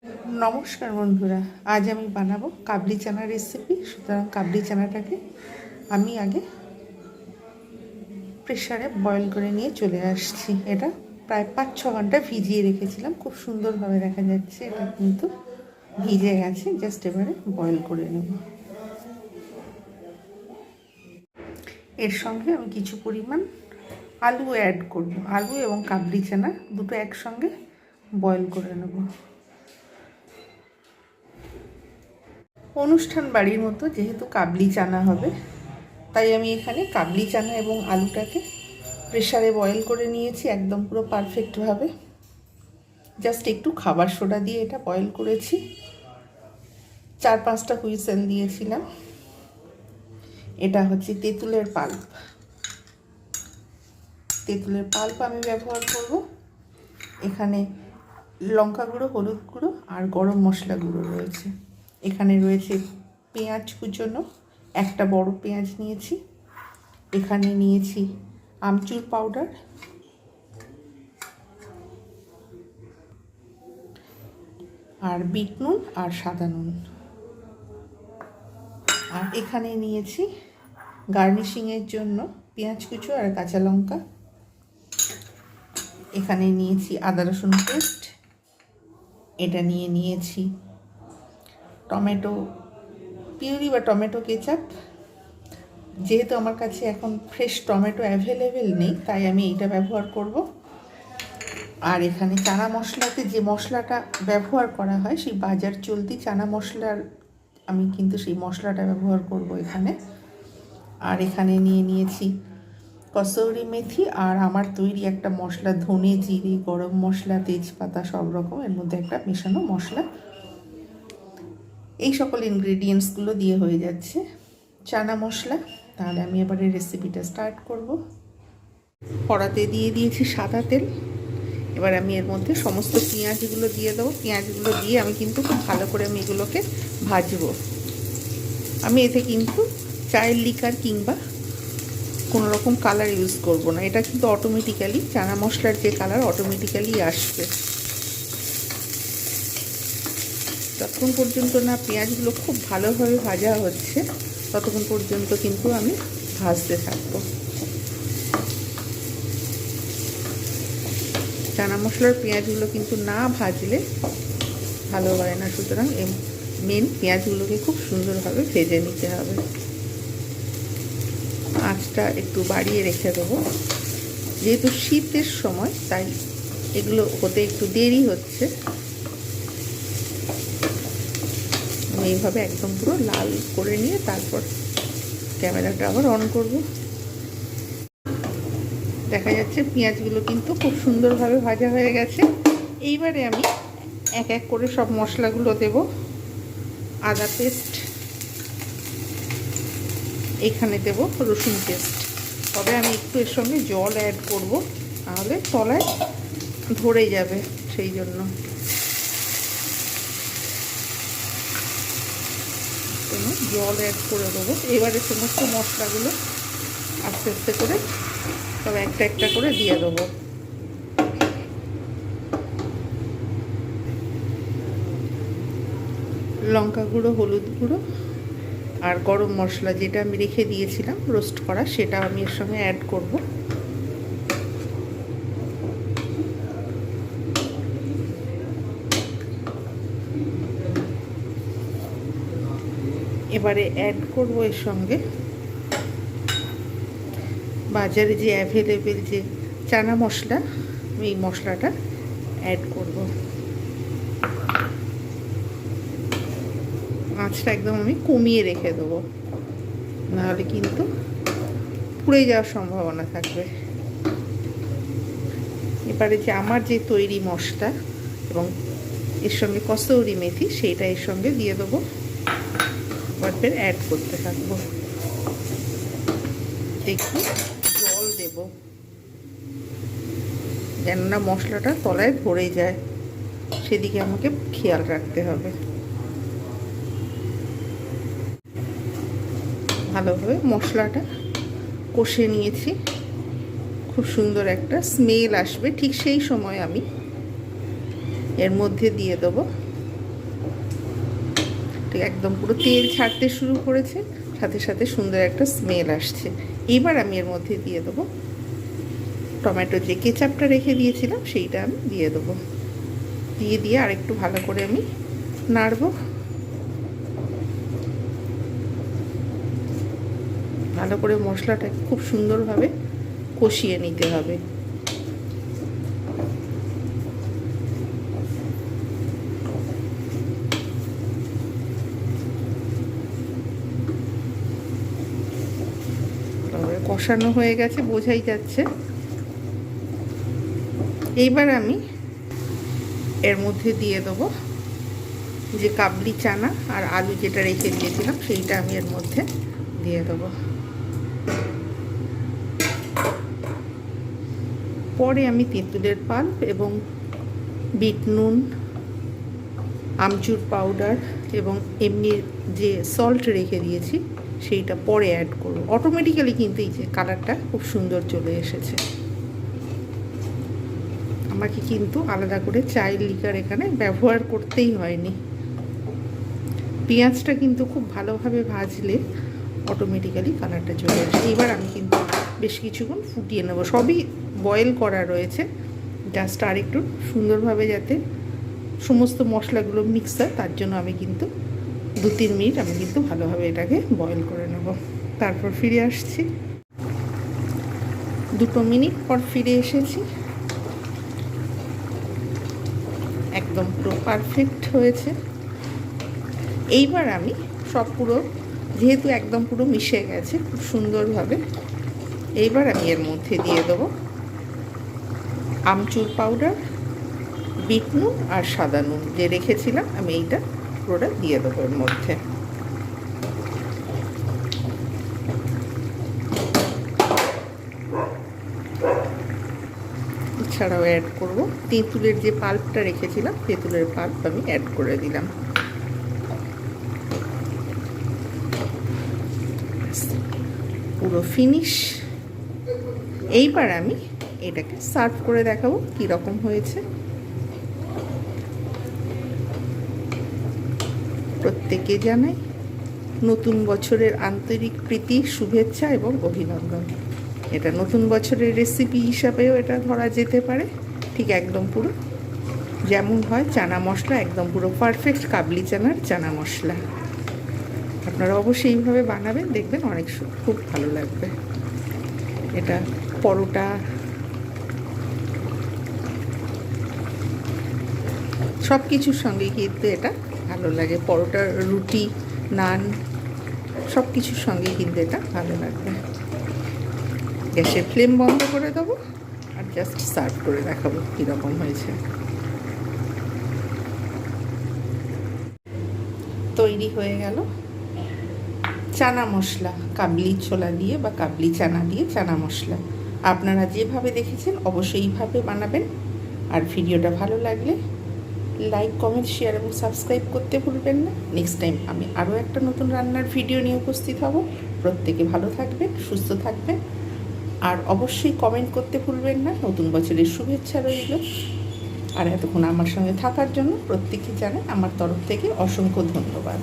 নমস্কার বন্ধুরা, আজ আমি বানাবো কাবলি চানা রেসিপি। সুতরাং কাবলি চানাটাকে আমি আগে প্রেসারে বয়েল করে নিয়ে চলে আসছি। এটা প্রায় 5-6 ঘন্টা ভিজিয়ে রেখেছিলাম। খুব সুন্দরভাবে দেখা যাচ্ছে এটা কিন্তু ভিজে গেছে। জাস্ট এবারে বয়েল করে নেব। এর সঙ্গে আমি কিছু পরিমাণ আলু অ্যাড করব। আলু এবং কাবলি চানা দুটো একসঙ্গে বয়েল করে নেব। অনুষ্ঠান বাড়ির মতো যেহেতু কাবলি চানা হবে, তাই আমি এখানে কাবলি চানা এবং আলুটাকে প্রেসারে বয়েল করে নিয়েছি একদম পুরো পারফেক্টভাবে। জাস্ট একটু খাবার সোডা দিয়ে এটা বয়েল করেছি। 4-5টা হুইসেল দিয়েছিলাম। এটা হচ্ছে তেঁতুলের পাল্প। তেঁতুলের পাল্প আমি ব্যবহার করব। এখানে লঙ্কা গুঁড়ো, হলুদ গুঁড়ো আর গরম মশলা গুঁড়ো রয়েছে। এখানে রয়েছে পেঁয়াজ কুচোনো, একটা বড় পেঁয়াজ নিয়েছি। এখানে নিয়েছি আমচুর পাউডার, আর বিট নুন আর সাদা নুন। আর এখানে নিয়েছি গার্নিশিংয়ের জন্য পেঁয়াজ কুচো আর কাঁচা লঙ্কা। এখানে নিয়েছি আদা রসুন পেস্ট। এটা নিয়েছি টমেটো পিউরি বা টমেটো কেচাপ। যেহেতু আমার কাছে এখন ফ্রেশ টমেটো অ্যাভেলেবেল নেই, তাই আমি এইটা ব্যবহার করব। আর এখানে চানা মশলাতে যে মশলাটা ব্যবহার করা হয়, সেই বাজার চলতি চানা মশলার আমি কিন্তু সেই মশলাটা ব্যবহার করব এখানে। আর এখানে নিয়েছি কসৌরি মেথি আর আমার তৈরি একটা মশলা, ধনে জিরে গরম মশলা তেজপাতা সব রকম এর মধ্যে একটা মেশানো মশলা। এই সকল ইনগ্রেডিয়েন্টসগুলো দিয়ে হয়ে যাচ্ছে চানা মশলা। তাহলে আমি এবারে রেসিপিটা স্টার্ট করব। কড়াতে দিয়ে দিয়েছি সাদা তেল। এবার আমি এর মধ্যে সমস্ত পেঁয়াজগুলো দিয়ে দেবো। পেঁয়াজগুলো দিয়ে আমি কিন্তু খুব ভালো করে আমি এগুলোকে ভাজবো। আমি এতে কিন্তু চায়ের লিকার কিংবা কোনো রকম কালার ইউজ করব না। এটা কিন্তু অটোমেটিক্যালি চানা মশলার যে কালার অটোমেটিক্যালি আসবে। যতক্ষণ পর্যন্ত না পেঁয়াজগুলো খুব ভালোভাবে ভাজা হচ্ছে, ততক্ষণ পর্যন্ত কিন্তু আমি ভাজতে থাকবো। চানা মশলার পেঁয়াজগুলো কিন্তু না ভাজলে ভালো হয় না। সুতরাং মেন পেঁয়াজগুলোকে খুব সুন্দরভাবে ভেজে নিতে হবে। আঁচটা একটু বাড়িয়ে রেখে দেবো। যেহেতু শীতের সময়, তাই এগুলো হতে একটু দেরি হচ্ছে। এইভাবে একদম পুরো লাল করে নিয়ে তারপর ক্যামেরাটা আবার অন করব। দেখা যাচ্ছে পেঁয়াজগুলো কিন্তু খুব সুন্দরভাবে ভাজা হয়ে গেছে। এইবারে আমি এক এক করে সব মশলাগুলো দেব। আদা পেস্ট, এখানে দেব রসুন পেস্ট। তবে আমি একটু এর সঙ্গে জল অ্যাড করব, তাহলে তলায় ধরে যাবে, সেই জন্য। জল অ্যাড করে দেবো। এবারে সমস্ত মশলাগুলো আস্তে আস্তে করে সব একটা একটা করে দিয়ে দেবো। লঙ্কা গুঁড়ো, হলুদ গুঁড়ো আর গরম মশলা যেটা আমি রেখে দিয়েছিলাম রোস্ট করা, সেটা আমি এর সঙ্গে অ্যাড করব। এবারে অ্যাড করব এর সঙ্গে বাজারে যে অ্যাভেলেবেল যে চানা মশলা, আমি এই মশলাটা অ্যাড করব। আঁচটা একদম আমি কমিয়ে রেখে দেবো, নাহলে কিন্তু পুড়ে যাওয়ার সম্ভাবনা থাকবে। এবারে যে আমার যে তৈরি মশলা এবং এর সঙ্গে কসৌরি মেথি, সেইটা এর সঙ্গে দিয়ে দেবো। এবার ফের অ্যাড করতে থাকবো। একটু জল দেব, যেন না মশলাটা তলায় ধরে যায়, সেদিকে আমাকে খেয়াল রাখতে হবে। ভালোভাবে মশলাটা কষে নিয়েছি। খুব সুন্দর একটা স্মেল আসবে। ঠিক সেই সময় আমি এর মধ্যে দিয়ে দেবো ঠিক একদম পুরো তেল ছাড়তে শুরু করেছে, সাথে সাথে সুন্দর একটা স্মেল আসছে। এবার আমি এর মধ্যে দিয়ে দেবো টমেটো যে কেচাপটা রেখে দিয়েছিলাম সেইটা আমি দিয়ে দেবো। দিয়ে আরেকটু ভালো করে আমি নাড়ব। ভালো করে মশলাটাকে খুব সুন্দরভাবে কষিয়ে নিতে হবে। কষানো হয়ে গেছে, বোঝাই যাচ্ছে। এইবার আমি এর মধ্যে দিয়ে দেবো যে কাবলি চানা আর আলু যেটা রেখে দিয়েছিলাম সেইটা আমি এর মধ্যে দিয়ে দেবো। পরে আমি তেঁতুলের পাল্প এবং বিট নুন, আমচুর পাউডার এবং এমনি যে সল্ট রেখে দিয়েছি সেইটা পরে অ্যাড করব। অটোমেটিক্যালি কিন্তু এই যে কালারটা খুব সুন্দর চলে এসেছে। আমাকে কিন্তু আলাদা করে চায়ের লিকার এখানে ব্যবহার করতেই হয়নি। পেঁয়াজটা কিন্তু খুব ভালোভাবে ভাজলে অটোমেটিক্যালি কালারটা চলে আসে। এবার আমি কিন্তু বেশ কিছুক্ষণ ফুটিয়ে নেব। সবই বয়েল করা রয়েছে, জাস্ট আর একটু সুন্দরভাবে যাতে সমস্ত মশলাগুলো মিক্স হয় তার জন্য আমি কিন্তু 2-3 মিনিট আমি কিন্তু ভালোভাবে এটাকে বয়েল করে নেব। তারপর ফিরে আসছি। 2 মিনিট পর ফিরে এসেছি। একদম পুরো পারফেক্ট হয়েছে। এইবার আমি সব পুরো যেহেতু একদম পুরো মিশে গেছে খুব সুন্দরভাবে, এইবার আমি এর মধ্যে দিয়ে দেবো আমচুর পাউডার, বিট নুন আর সাদা নুন যে রেখেছিলাম, আমি এইটা পুরোটা দিয়ে দেবো এর মধ্যে। এছাড়াও অ্যাড করব তেঁতুলের যে পাল্পটা রেখেছিলাম, তেঁতুলের পাল্প আমি অ্যাড করে দিলাম। পুরো ফিনিশ। এইবার আমি এটাকে সার্ভ করে দেখাবো কীরকম হয়েছে। প্রত্যেকে জানাই নতুন বছরের আন্তরিক প্রীতি, শুভেচ্ছা এবং অভিনন্দন। এটা নতুন বছরের রেসিপি হিসাবেও এটা ধরা যেতে পারে। ঠিক একদম পুরো যেমন হয় চানা মশলা, একদম পুরো পারফেক্ট কাবলি চানার চানা মশলা। আপনারা অবশ্যই এইভাবে বানাবেন, দেখবেন অনেক খুব ভালো লাগবে। এটা পরোটা, সব কিছুর সঙ্গে কিন্তু এটা ভালো লাগে। পরোটা, রুটি, নান সব কিছুর সঙ্গে কিন্তু এটা ভালো লাগবে। গ্যাসের ফ্লেম বন্ধ করে দেবো আর জাস্ট সার্ভ করে দেখাবো কীরকম হয়েছে। তৈরি হয়ে গেল চানা মশলা, কাবলি ছোলা দিয়ে বা কাবলি চানা দিয়ে চানা মশলা। আপনারা যেভাবে দেখেছেন অবশ্যই এইভাবে বানাবেন। আর ভিডিওটা ভালো লাগলে লাইক, কমেন্ট, শেয়ার এবং সাবস্ক্রাইব করতে ভুলবেন না। নেক্সট টাইম আমি আরও একটা নতুন রান্নার ভিডিও নিয়ে উপস্থিত হব। প্রত্যেকে ভালো থাকবেন, সুস্থ থাকবেন, আর অবশ্যই কমেন্ট করতে ভুলবেন না। নতুন বছরের শুভেচ্ছা রইল। আর এতক্ষণ আমার সঙ্গে থাকার জন্য প্রত্যেকে জানেন আমার তরফ থেকে অসংখ্য ধন্যবাদ।